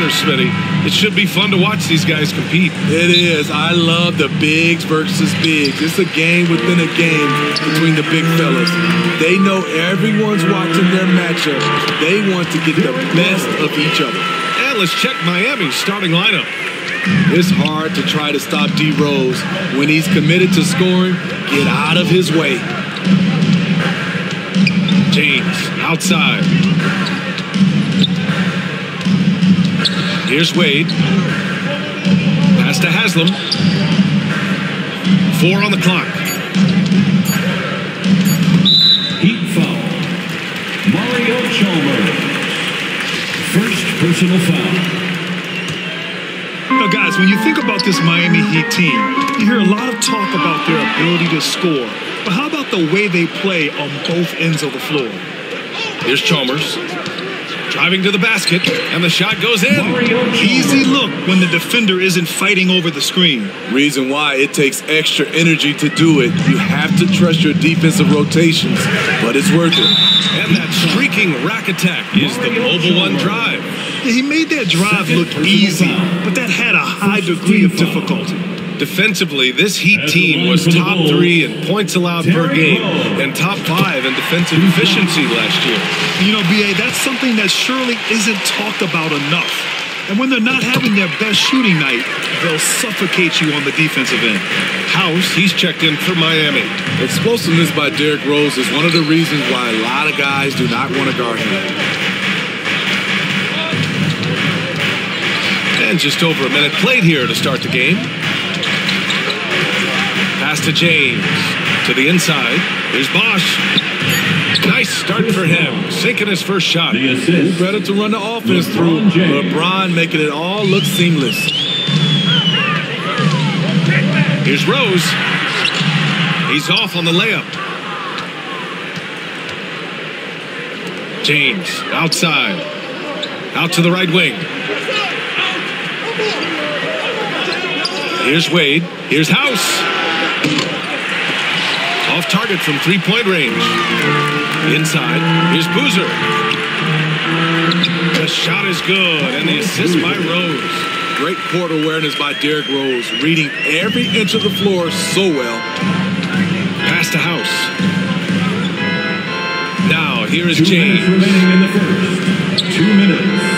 pressure, Smitty. It should be fun to watch these guys compete. It is. I love the bigs versus bigs. It's a game within a game between the big fellas. They know everyone's watching their matchup. They want to get the best of each other. And let's check Miami's starting lineup. It's hard to try to stop D. Rose. When he's committed to scoring, get out of his way. James, outside. Here's Wade. Pass to Haslam. 4 on the clock. Heat foul. Mario Chalmers. First personal foul. Now, guys, when you think about this Miami Heat team, you hear a lot of talk about their ability to score. But how about the way they play on both ends of the floor? Here's Chalmers. Driving to the basket, and the shot goes in. Easy look when the defender isn't fighting over the screen. Reason why it takes extra energy to do it. You have to trust your defensive rotations, but it's worth it. And that streaking rack attack is the Mobile One drive. Yeah, he made that drive look easy, but that had a high degree of difficulty. Defensively, this Heat team was top 3 in points allowed per game and top 5 in defensive efficiency last year. You know, B.A., that's something that surely isn't talked about enough. And when they're not having their best shooting night, they'll suffocate you on the defensive end. House, he's checked in for Miami. Explosiveness by Derrick Rose is one of the reasons why a lot of guys do not want to guard him. And just over a minute played here to start the game. Pass to James. To the inside. Here's Bosch. Nice start for him. Sinking his first shot. Who better to run the offense through? LeBron making it all look seamless. Here's Rose. He's off on the layup. James outside. Out to the right wing. Here's Wade. Here's House. Off target from three-point range. Inside. Here's Boozer. The shot is good, and the assist by Rose. Great court awareness by Derrick Rose, reading every inch of the floor so well. Pass to House. Now, here is James. 2 minutes remaining in the first. 2 minutes.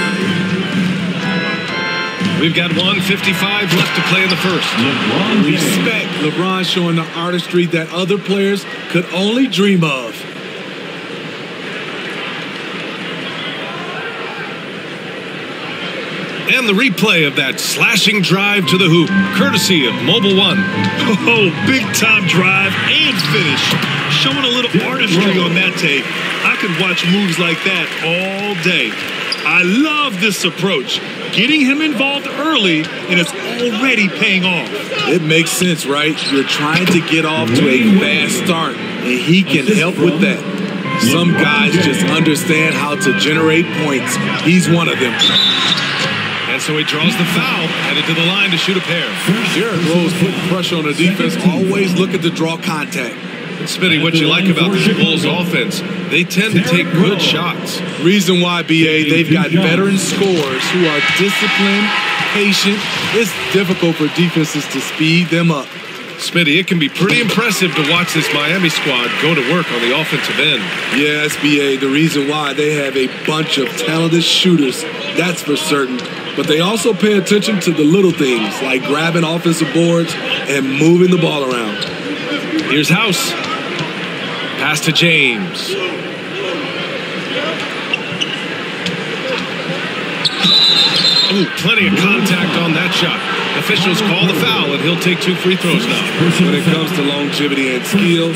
We've got 1:55 left to play in the first. Respect. LeBron showing the artistry that other players could only dream of. And the replay of that slashing drive to the hoop, courtesy of Mobile One. Oh, big-time drive and finish. Showing a little artistry on that tape. I could watch moves like that all day. I love this approach. Getting him involved early, and it's already paying off. It makes sense, right? You're trying to get off to a fast start, and he can help with that. Some guys just understand how to generate points. He's one of them. And so he draws the foul, headed to the line to shoot a pair. Derrick Rose putting pressure on the defense. Always looking to draw contact. And Smitty, what you like about this Bulls offense, they tend to take good shots. Reason why, B.A., they've got veteran scorers who are disciplined, patient. It's difficult for defenses to speed them up. Smitty, it can be pretty impressive to watch this Miami squad go to work on the offensive end. Yes, B.A., the reason why they have a bunch of talented shooters, that's for certain. But they also pay attention to the little things, like grabbing offensive boards and moving the ball around. Here's House. Pass to James. Ooh, plenty of contact on that shot. Officials call the foul, and he'll take 2 free throws now. When it comes to longevity and skill,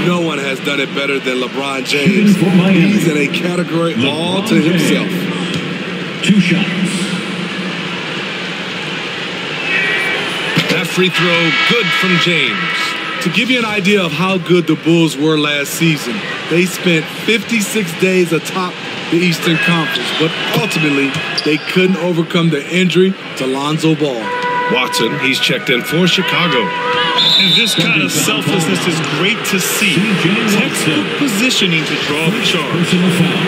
no one has done it better than LeBron James. He's in a category all to himself. 2 shots. That free throw, good from James. To give you an idea of how good the Bulls were last season, they spent 56 days atop the Eastern Conference, but ultimately, they couldn't overcome the injury to Lonzo Ball. Watson, he's checked in for Chicago. And this kind of selflessness is great to see. Textbook positioning to draw the charge. Personal foul.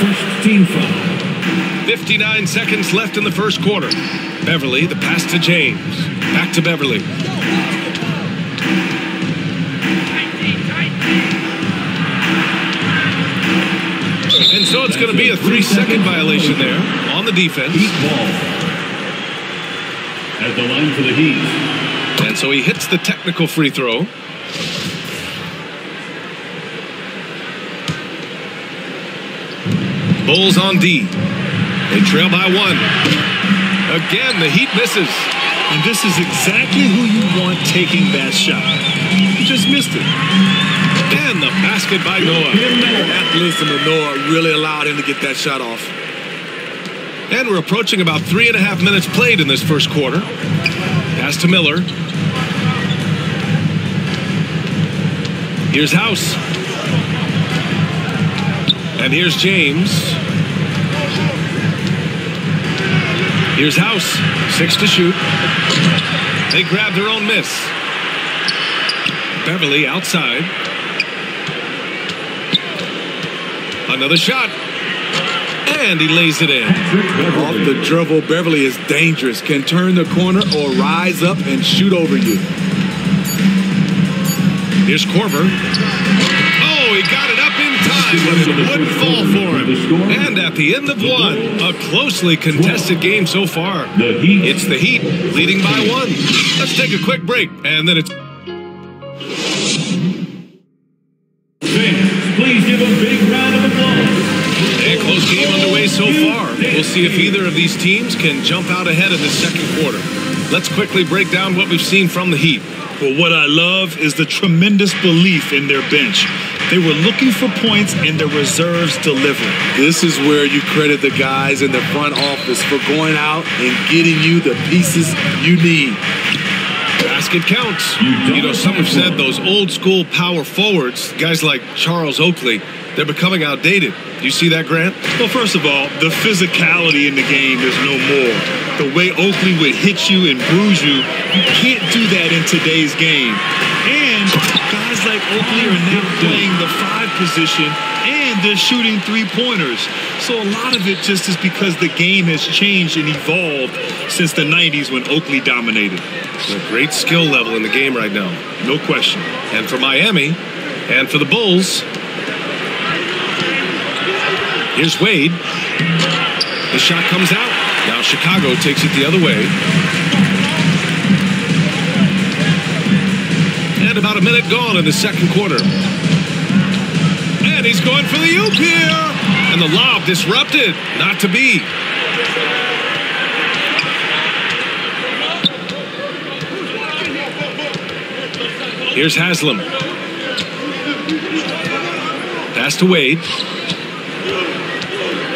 First team foul. 59 seconds left in the first quarter. Beverly, the pass to James. Back to Beverly. And so it's going to be a 3-second violation there on the defense. Heat ball. At the line for the Heat. And so he hits the technical free throw. Bulls on D. They trail by 1. Again, the Heat misses. And this is exactly who you want taking that shot. You just missed it. And the basket by Noah. Athleticism of Noah really allowed him to get that shot off. And we're approaching about 3.5 minutes played in this first quarter. Pass to Miller. Here's House. And here's James. Here's House. 6 to shoot. They grab their own miss. Beverly outside. Another shot. And he lays it in. Off the dribble, Beverly is dangerous. Can turn the corner or rise up and shoot over you. Here's Korver. Oh, he got it up in time, but it wouldn't fall for him. And at the end of 1, a closely contested game so far. It's the Heat leading by 1. Let's take a quick break, and then it's... Fans, please give a big round of applause. A close game underway so far. We'll see if either of these teams can jump out ahead in the second quarter. Let's quickly break down what we've seen from the Heat. Well, what I love is the tremendous belief in their bench. They were looking for points and their reserves delivered. This is where you credit the guys in the front office for going out and getting you the pieces you need. Basket counts. You know, some have said those old school power forwards, guys like Charles Oakley, they're becoming outdated. Do you see that, Grant? Well, first of all, the physicality in the game is no more. The way Oakley would hit you and bruise you, you can't do that in today's game. And guys like Oakley are now playing the 5 position and they're shooting 3-pointers. So a lot of it just is because the game has changed and evolved since the 90s when Oakley dominated. A great skill level in the game right now. No question. And for Miami, and for the Bulls, here's Wade. The shot comes out. Now Chicago takes it the other way. And about a minute gone in the second quarter. And he's going for the oop here. And the lob disrupted. Not to be. Here's Haslam. Pass to Wade.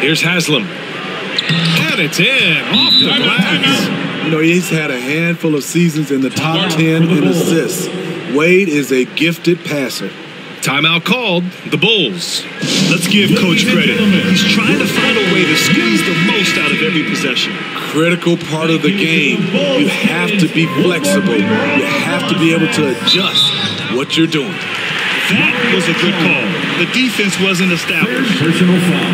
Here's Haslam. And it's in. Off the glass. You know, he's had a handful of seasons in the top 10 in assists. Wade is a gifted passer. Timeout called. The Bulls. Let's give Coach credit. He's trying to find a way to squeeze the most out of every possession. Critical part of the game. You have to be flexible. You have to be able to adjust what you're doing. That was a good call. The defense wasn't established. Personal foul.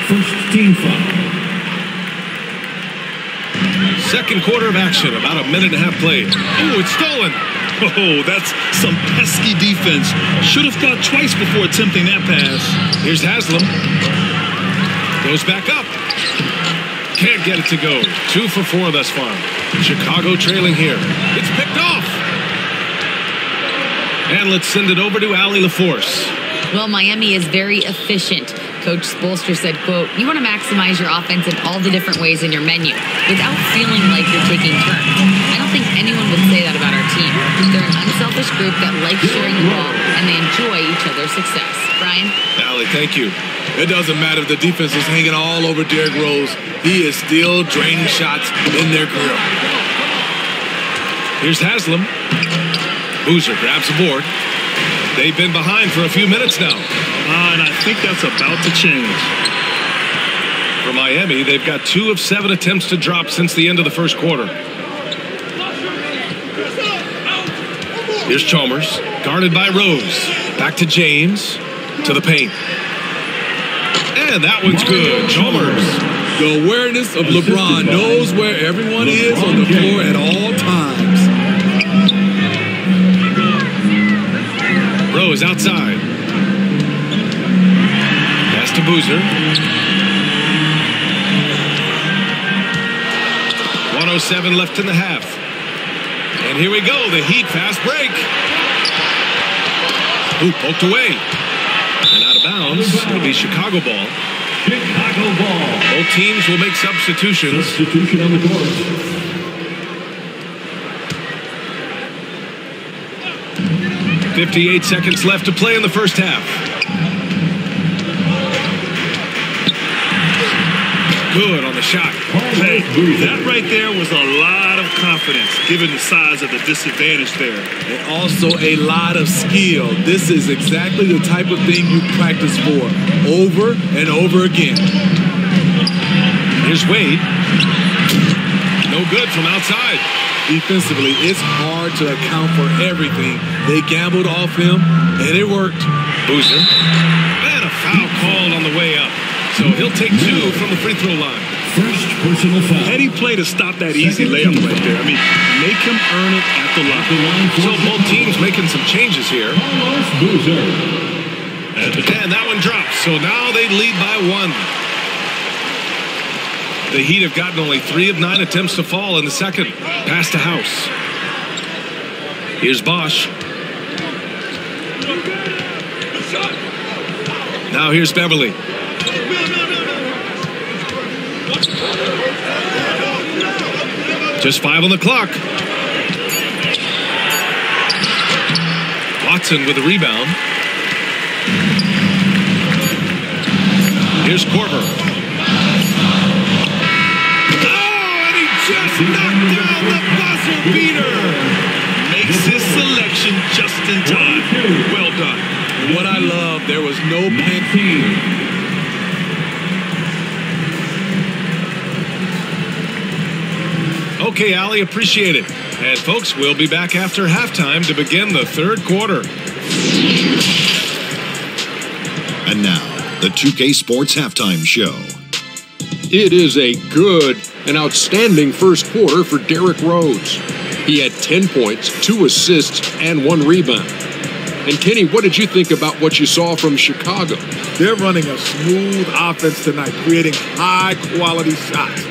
First team foul. Second quarter of action. About a minute and a half played. Oh, it's stolen. Oh, that's some pesky defense. Should have thought twice before attempting that pass. Here's Haslam. Goes back up. Can't get it to go. 2 for 4 thus far. Chicago trailing here. It's picked off. And let's send it over to Allie LaForce. Well, Miami is very efficient. Coach Spoelstra said, quote, "You want to maximize your offense in all the different ways in your menu without feeling like you're taking turns." I don't think anyone would say that about our team. They're an unselfish group that likes sharing the ball, and they enjoy each other's success. Brian? Allie, thank you. It doesn't matter if the defense is hanging all over Derrick Rose. He is still draining shots in their grill. Here's Haslam. Boozer grabs the board. They've been behind for a few minutes now. And I think that's about to change. For Miami, they've got 2 of 7 attempts to drop since the end of the first quarter. Here's Chalmers, guarded by Rose. Back to James, to the paint. And that one's good. Chalmers. The awareness of LeBron knows where everyone is on the floor at all times. Rose outside. Pass to Boozer. 1:07 left in the half. And here we go, the Heat fast break. Ooh, poked away. And out of bounds. It'll be Chicago ball. Chicago ball. Both teams will make substitutions. Substitution on the court. .58 seconds left to play in the first half. Good on the shot. Hey, that right there was a lot of confidence, given the size of the disadvantage there. And also a lot of skill. This is exactly the type of thing you practice for over and over again. Here's Wade. No good from outside. Defensively, it's hard to account for everything. They gambled off him, and it worked. Boozer. And a foul called on the way up. So he'll take 2 from the free throw line. First personal foul. Any play to stop that easy layup right there. I mean, make him earn it at the line. So both teams making some changes here. Carlos Boozer. And that one drops. So now they lead by 1. The Heat have gotten only 3 of 9 attempts to fall in the second. Pass to House. Here's Bosch. Now here's Beverly. Just 5 on the clock. Watson with a rebound. Here's Korver. Just knocked down the buzzer beater. Makes his selection just in time. Well done. What I love, there was no panic. Okay, Allie, appreciate it. And folks, we'll be back after halftime to begin the third quarter. And now, the 2K Sports Halftime Show. It is a good and outstanding first quarter for Derrick Rose. He had 10 points, 2 assists, and 1 rebound. And Kenny, what did you think about what you saw from Chicago? They're running a smooth offense tonight, creating high-quality shots.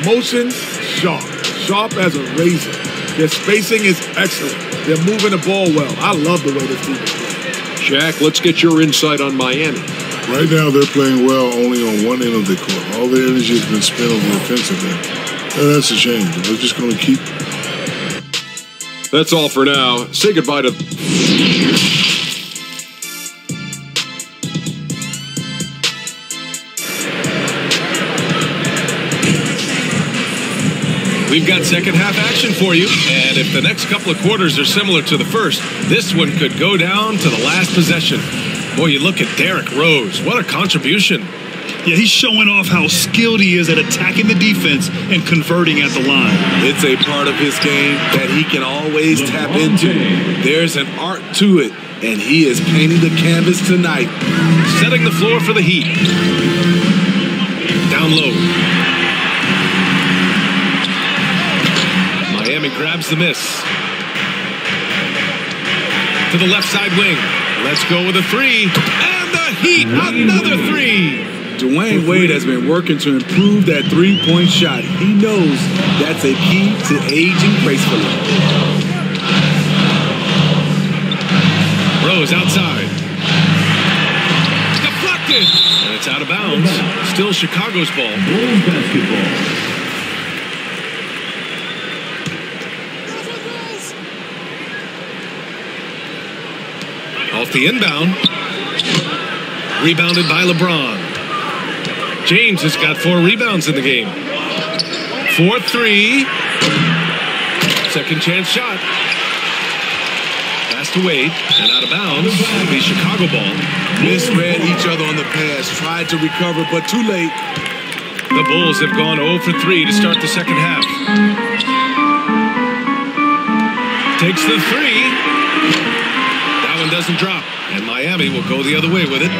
Motion, sharp as a razor. Their spacing is excellent. They're moving the ball well. I love the way this team is playing. Shaq, let's get your insight on Miami. Right now, they're playing well only on one end of the court. All their energy has been spent on the offensive end. And that's a shame. They're just going to keep. That's all for now. Say goodbye to... We've got second half action for you, and if the next couple of quarters are similar to the first, this one could go down to the last possession. Boy, you look at Derrick Rose. What a contribution. Yeah, he's showing off how skilled he is at attacking the defense and converting at the line. It's a part of his game that he can always tap into. There's an art to it, and he is painting the canvas tonight. Setting the floor for the Heat. Down low. Miami grabs the miss. To the left side wing. Let's go with a 3. And the Heat, another 3. Dwayne Wade has been working to improve that three-point shot. He knows that's a key to aging gracefully. Rose outside. Deflected. And it's out of bounds. Still Chicago's ball. Bulls basketball. Off the inbound. Rebounded by LeBron. James has got 4 rebounds in the game. 4-3. Second chance shot. Pass to Wade. And out of bounds. It'll be Chicago ball. Misread each other on the pass. Tried to recover, but too late. The Bulls have gone 0 for 3 to start the second half. Takes the 3. That one doesn't drop. And Miami will go the other way with it.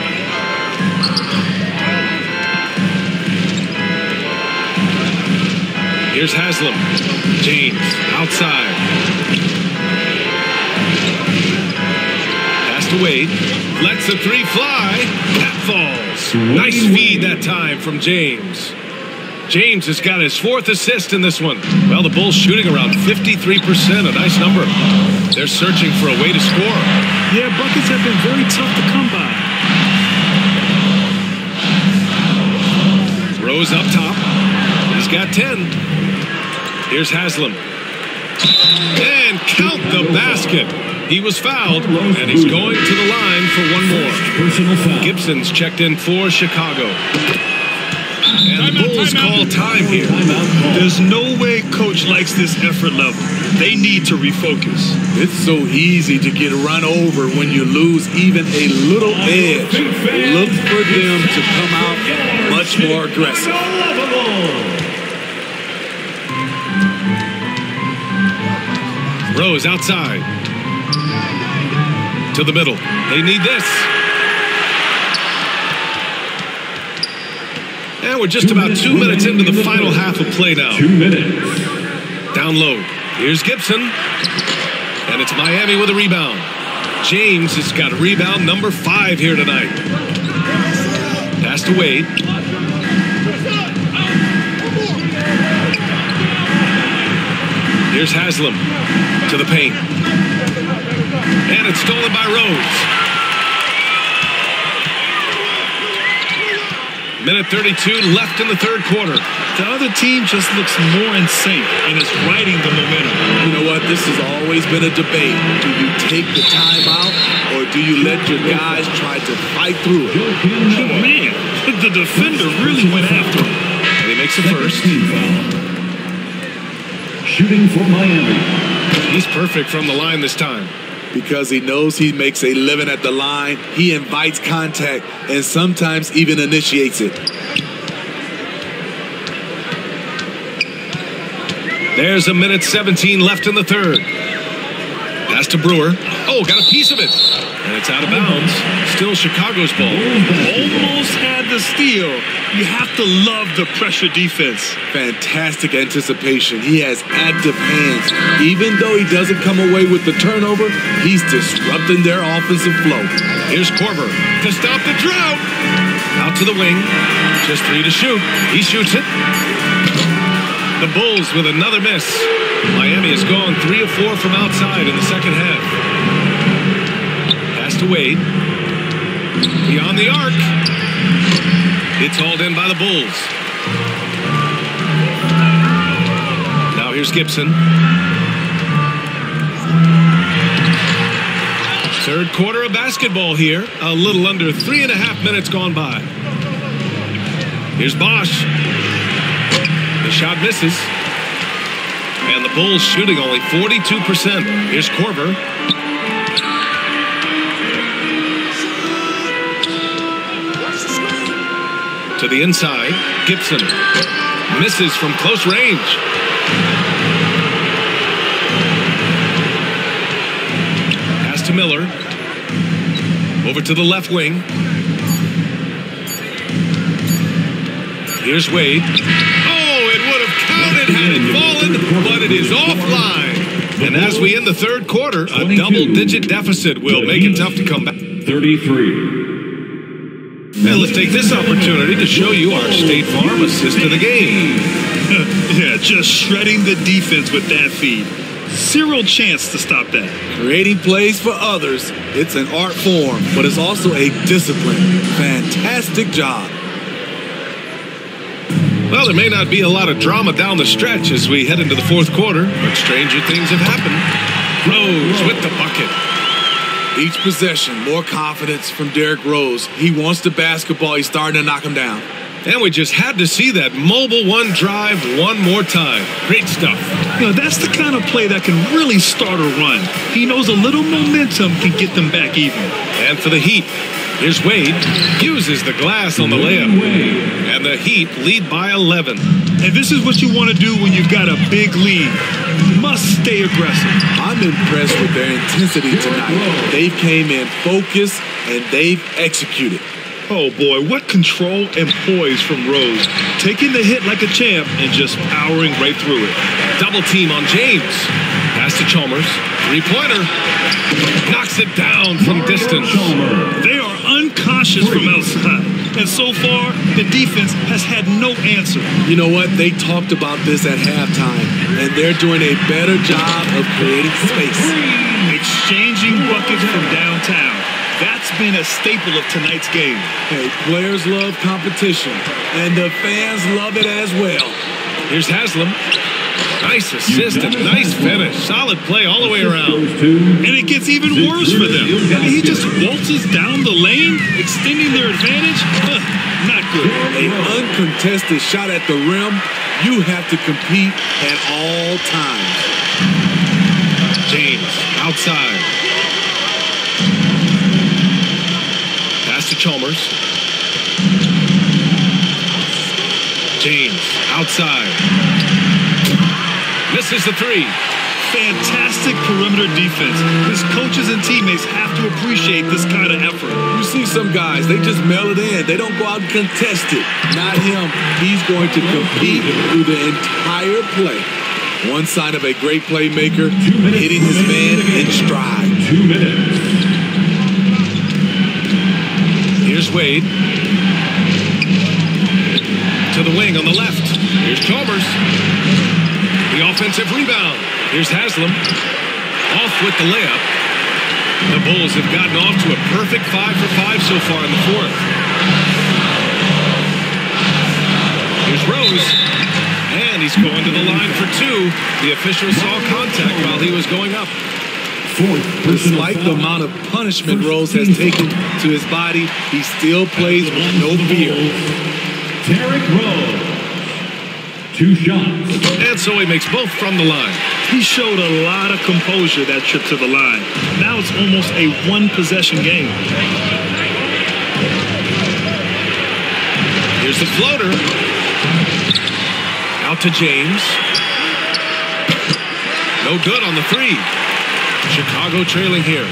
Here's Haslam. James outside. Pass to Wade. Lets the three fly. That falls. Nice feed that time from James. James has got his 4th assist in this one. Well, the Bulls shooting around 53%, a nice number. They're searching for a way to score. Yeah, buckets have been very tough to come by. Rose up top. He's got 10. Here's Haslam. And count the basket. He was fouled, and he's going to the line for one more. Gibson's checked in for Chicago. And the Bulls call time here. There's no way coach likes this effort level. They need to refocus. It's so easy to get run over when you lose even a little edge. Look for them to come out much more aggressive. Rose outside. To the middle. They need this. And we're just about 2 minutes into the final half of play now. 2 minutes. Down low. Here's Gibson. And it's Miami with a rebound. James has got rebound number 5 here tonight. Pass to Wade. Here's Haslam to the paint. And it's stolen by Rose. Minute 32 left in the third quarter. The other team just looks more in sync and is riding the momentum. You know what? This has always been a debate. Do you take the timeout or do you let your guys try to fight through it? Man, the defender really went after him. And he makes the first. Shooting for Miami. He's perfect from the line this time. Because he knows he makes a living at the line, he invites contact and sometimes even initiates it. There's a minute 17 left in the third. Pass to Brewer. Oh, got a piece of it. And it's out of bounds. Still Chicago's ball. Almost had the steal. You have to love the pressure defense. Fantastic anticipation. He has active hands. Even though he doesn't come away with the turnover, he's disrupting their offensive flow. Here's Korver to stop the drought. Out to the wing. Just 3 to shoot. He shoots it. The Bulls with another miss. Miami has gone 3 of 4 from outside in the second half. Pass to Wade. Beyond the arc. It's hauled in by the Bulls. Now here's Gibson. Third quarter of basketball here. A little under 3.5 minutes gone by. Here's Bosch. The shot misses. And the Bulls shooting only 42%. Here's Korver. To the inside. Gibson. Misses from close range. Pass to Miller. Over to the left wing. Here's Wade. Oh, it would have counted had it fallen, but it is offline. And as we end the third quarter, a double-digit deficit will make it tough to come back. 33. And let's take this opportunity to show you our State Farm assist of the game. Yeah, just shredding the defense with that feed. Zero chance to stop that. Creating plays for others, it's an art form, but it's also a discipline. Fantastic job. Well, there may not be a lot of drama down the stretch as we head into the fourth quarter, but stranger things have happened. Rose with the bucket. Each possession, more confidence from Derrick Rose. He wants the basketball. He's starting to knock him down. And we just had to see that mobile one drive one more time. Great stuff. You know, that's the kind of play that can really start a run. He knows a little momentum can get them back even. And for the Heat, here's Wade. Uses the glass on the layup. And the Heat lead by 11. And this is what you want to do when you've got a big lead. You must stay aggressive. I'm impressed with their intensity tonight. They came in focused and they've executed. Oh, boy, what control and poise from Rose. Taking the hit like a champ and just powering right through it. Double team on James. Pass to Chalmers. Three-pointer. Knocks it down from distance. They are uncautious from outside. And so far, the defense has had no answer. You know what? They talked about this at halftime, and they're doing a better job of creating space. Exchanging buckets from downtown. That's been a staple of tonight's game. Hey, players love competition, and the fans love it as well. Here's Haslam. Nice assist and nice finish. Solid play all the way around. And it gets even worse for them. I mean, he just waltzes down the lane, extending their advantage. Not good. An uncontested shot at the rim, you have to compete at all times. James, outside. Pass to Chalmers. James, outside. Misses the three. Fantastic perimeter defense. His coaches and teammates have to appreciate this kind of effort. You see some guys, they just mail it in. They don't go out and contest it. Not him. He's going to compete through the entire play. One sign of a great playmaker, hitting his man in stride. 2 minutes. Here's Wade. To the wing on the left. Here's Chalmers. The offensive rebound. Here's Haslam. Off with the layup. The Bulls have gotten off to a perfect 5 for 5 so far in the fourth. Here's Rose. And he's going to the line for two. The official saw contact while he was going up. Despite the amount of punishment Rose has taken to his body, he still plays with no fear. Derrick Rose. 2 shots. And so he makes both from the line. He showed a lot of composure that trip to the line. Now it's almost a one-possession game. Here's the floater. Out to James. No good on the three. Chicago trailing here.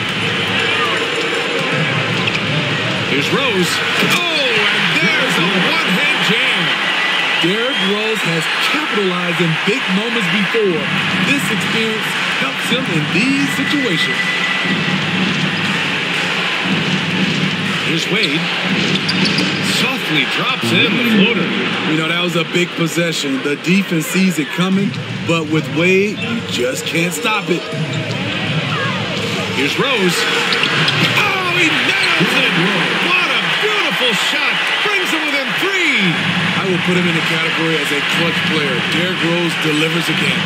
Here's Rose. Oh, and there's a one-hand jam. Derrick Rose has capitalized in big moments before. This experience helps him in these situations. Here's Wade. Softly drops in the floater. You know, that was a big possession. The defense sees it coming, but with Wade, you just can't stop it. Here's Rose. Oh, he nails it! What a beautiful shot! Brings him within 3. I will put him in the category as a clutch player. Derrick Rose delivers again.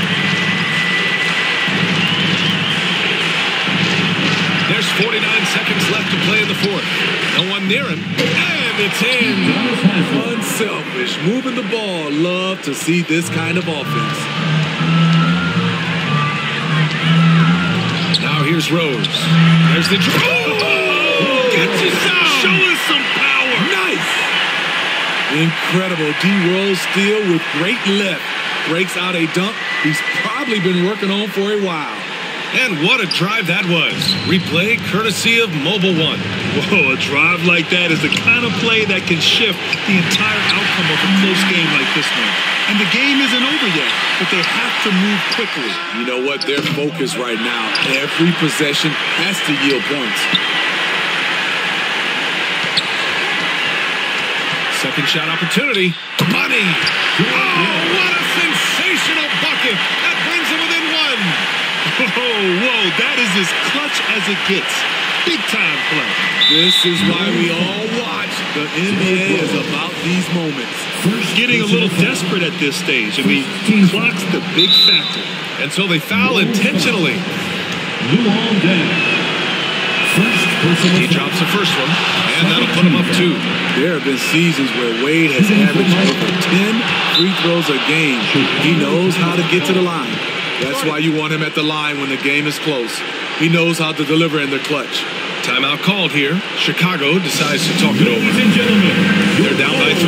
There's 49 seconds left to play in the fourth. No one near him. And it's in. Unselfish. Moving the ball. Love to see this kind of offense. Now here's Rose. There's the... Oh! Gets his down! Show us some power! Nice! Incredible. D. Rose steal with great lift. Breaks out a dunk he's probably been working on for a while. And what a drive that was. Replay courtesy of Mobile One. Whoa, a drive like that is the kind of play that can shift the entire outcome of a close game like this one. And the game isn't over yet, but they have to move quickly. You know what? Their focus right now, every possession has to yield points. Second shot opportunity. Money. Oh, what a sensational bucket. That brings him within 1. Whoa, that is as clutch as it gets. Big time play. This is why we all watch. The NBA is about these moments. Getting a little desperate at this stage. I mean, clock's the big factor. And so they foul intentionally. He drops the first one, and that'll put him up 2. There have been seasons where Wade has averaged over 10 free throws a game. He knows how to get to the line. That's why you want him at the line when the game is close. He knows how to deliver in the clutch. Timeout called here. Chicago decides to talk it over. They're down by 3.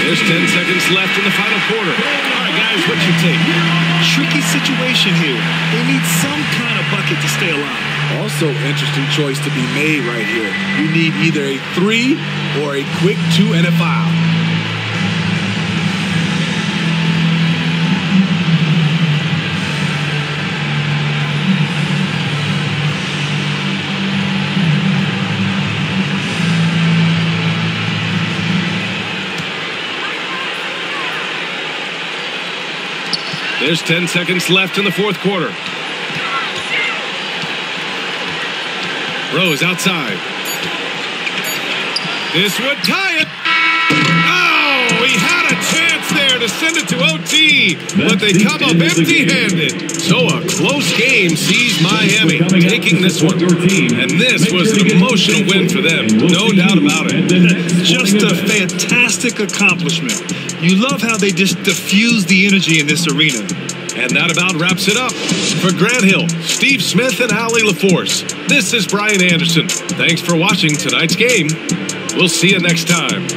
There's 10 seconds left in the final quarter. All right, guys, what's your take? tricky situation here. They need some kind of bucket to stay alive. Also, interesting choice to be made right here. You need either a 3 or a quick 2 and a foul. There's 10 seconds left in the fourth quarter. Rose outside. This would tie it. Oh, he had a chance there to send it to OT, but they come up empty-handed. So a close game sees Miami taking this one. And this was an emotional win for them, no doubt about it. Just a fantastic accomplishment. You love how they just diffuse the energy in this arena. And that about wraps it up. For Grant Hill, Steve Smith, and Allie LaForce, this is Brian Anderson. Thanks for watching tonight's game. We'll see you next time.